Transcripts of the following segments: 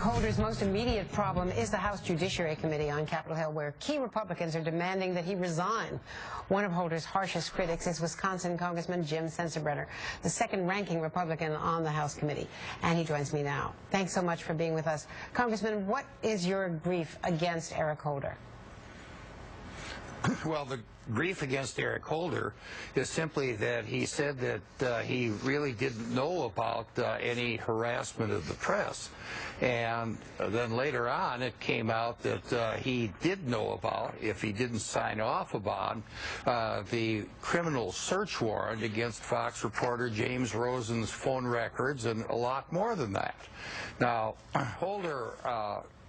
Holder's most immediate problem is the House Judiciary Committee on Capitol Hill, where key Republicans are demanding that he resign. One of Holder's harshest critics is Wisconsin Congressman Jim Sensenbrenner, the second-ranking Republican on the House committee. And he joins me now. Thanks so much for being with us. Congressman, what is your grief against Eric Holder? Well, the grief against Eric Holder is simply that he said that he really didn't know about any harassment of the press. And then later on it came out that he did know about, if he didn't sign off about, the criminal search warrant against Fox reporter James Rosen's phone records and a lot more than that. Now, Holder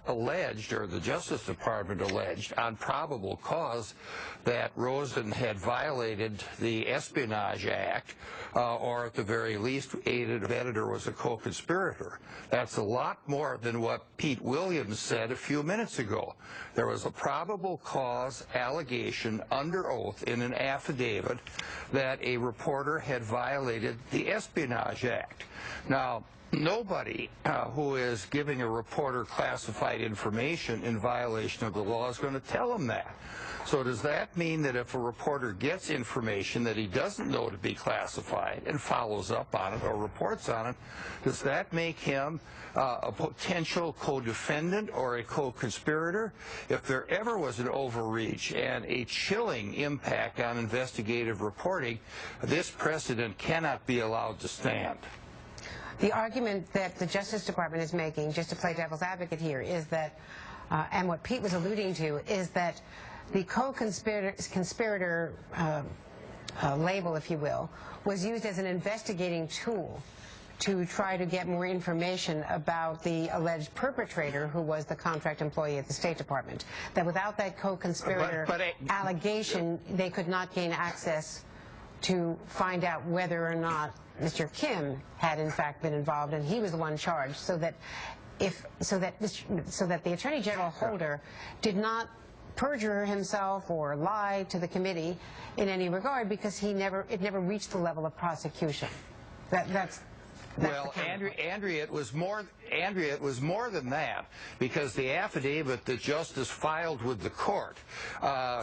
alleged, or the Justice Department alleged, on probable cause that Rosen had violated the Espionage Act, or at the very least aided and abetted or was a co-conspirator. That's a lot more than what Pete Williams said a few minutes ago. There was a probable cause allegation under oath in an affidavit that a reporter had violated the Espionage Act. Now, nobody who is giving a reporter classified information in violation of the law is going to tell him that. So does that mean that if a reporter gets information that he doesn't know to be classified and follows up on it or reports on it, does that make him a potential co-defendant or a co-conspirator? If there ever was an overreach and a chilling impact on investigative reporting, this precedent cannot be allowed to stand. The argument that the Justice Department is making, just to play devil's advocate here, is that, and what Pete was alluding to, is that the co-conspirator label, if you will, was used as an investigating tool to try to get more information about the alleged perpetrator, who was the contract employee at the State Department. That without that co-conspirator allegation, they could not gain access to find out whether or not Mr. Kim had in fact been involved, and he was the one charged, so that the Attorney General Holder did not perjure himself or lie to the committee in any regard, because it never reached the level of prosecution. Well, Andrea, it was more than that, because the affidavit that Justice filed with the court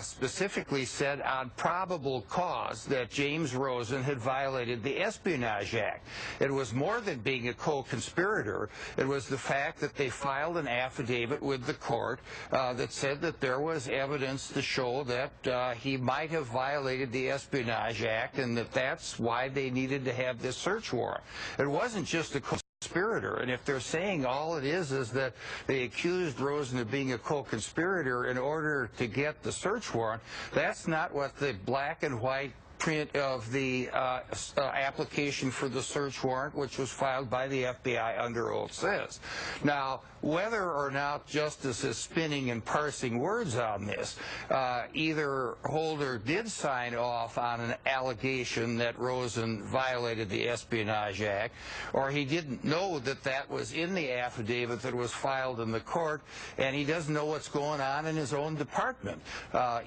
specifically said on probable cause that James Rosen had violated the Espionage Act. It was more than being a co-conspirator. It was the fact that they filed an affidavit with the court that said that there was evidence to show that he might have violated the Espionage Act, and that's why they needed to have this search warrant. It wasn't just a co-conspirator, and if they're saying all it is that they accused Rosen of being a co-conspirator in order to get the search warrant, that's not what the black and white print of the application for the search warrant, which was filed by the FBI under oath, says. Now, whether or not Justice is spinning and parsing words on this, either Holder did sign off on an allegation that Rosen violated the Espionage Act, or he didn't know that that was in the affidavit that was filed in the court, and he doesn't know what's going on in his own department.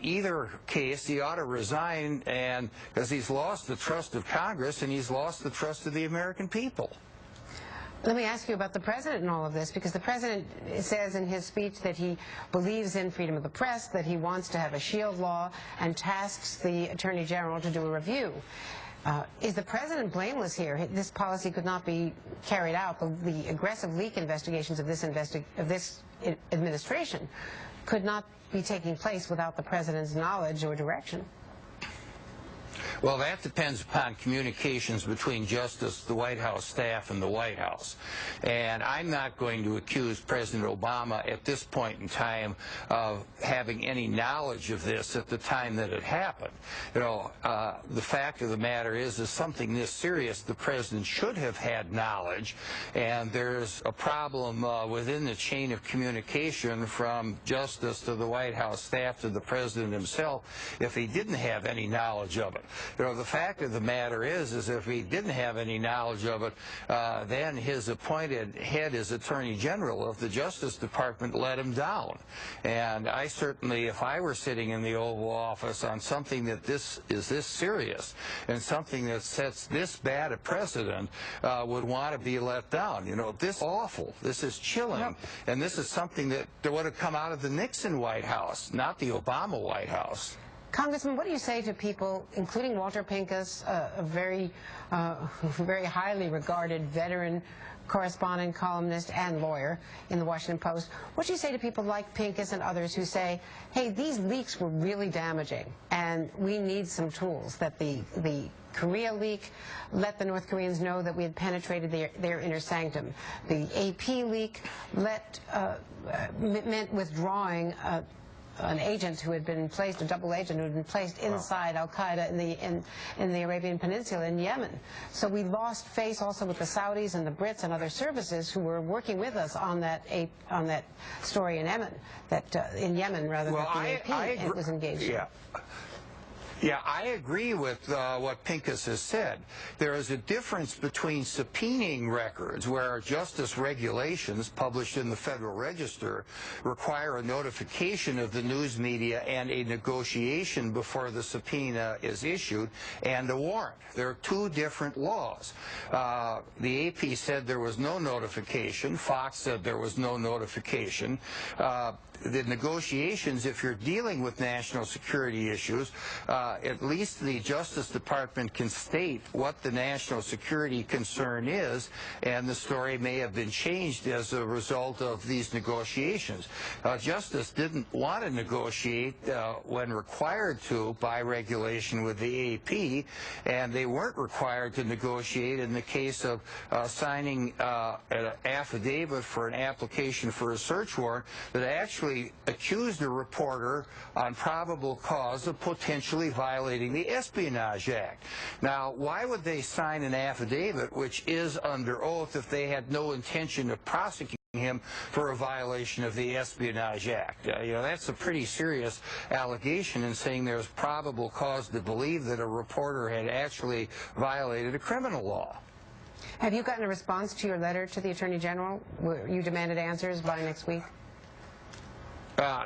Either case, he ought to resign, and because he's lost the trust of Congress and he's lost the trust of the American people. Let me ask you about the president in all of this, because the president says in his speech that he believes in freedom of the press, that he wants to have a shield law, and tasks the Attorney General to do a review. Is the president blameless here? This policy could not be carried out. The aggressive leak investigations of this administration could not be taking place without the president's knowledge or direction. Well, that depends upon communications between Justice, the White House staff, and the White House. And I'm not going to accuse President Obama at this point in time of having any knowledge of this at the time that it happened. You know, the fact of the matter is something this serious, the president should have had knowledge, and there's a problem within the chain of communication from Justice to the White House staff to the president himself if he didn't have any knowledge of it. the fact of the matter is if he didn't have any knowledge of it, then his appointed head as Attorney General of the Justice Department let him down. And I certainly, if I were sitting in the Oval Office on something that is this serious and something that sets this bad a precedent, would want to be let down. This is awful. This is chilling. Yep. And this is something that would have come out of the Nixon White House, not the Obama White House. Congressman, what do you say to people, including Walter Pincus, a very highly regarded veteran correspondent, columnist, and lawyer in the Washington Post? What do you say to people like Pincus and others who say, hey, these leaks were really damaging, and we need some tools, that the Korea leak let the North Koreans know that we had penetrated their inner sanctum. The AP leak meant withdrawing an agent who had been placed, a double agent who had been placed inside al-Qaeda in the Arabian Peninsula in Yemen. So we lost face also with the Saudis and the Brits and other services who were working with us on that story in Yemen, in Yemen rather than the AP was engaged in. Yeah, I agree with what Pincus has said. There is a difference between subpoenaing records, where justice regulations published in the Federal Register require a notification of the news media and a negotiation before the subpoena is issued, and a warrant. There are two different laws. The AP said there was no notification. Fox said there was no notification. The negotiations, if you're dealing with national security issues, at least the Justice Department can state what the national security concern is, and the story may have been changed as a result of these negotiations. Justice didn't want to negotiate when required to by regulation with the AP, and they weren't required to negotiate in the case of signing an affidavit for an application for a search warrant that actually accused a reporter on probable cause of potentially violating the Espionage Act. Now, why would they sign an affidavit which is under oath if they had no intention of prosecuting him for a violation of the Espionage Act? That's a pretty serious allegation in saying there's probable cause to believe that a reporter had actually violated a criminal law. Have you gotten a response to your letter to the Attorney General where you demanded answers by next week?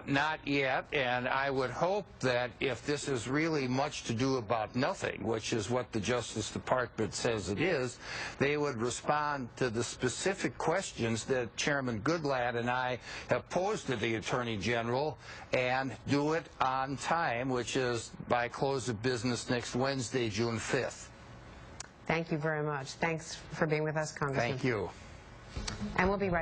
Not yet, and I would hope that if this is really much to do about nothing, which is what the Justice Department says it is, they would respond to the specific questions that Chairman Goodlatte and I have posed to the Attorney General, and do it on time, which is by close of business next Wednesday, June 5th. Thank you very much. Thanks for being with us, Congressman. Thank you. And we'll be right back.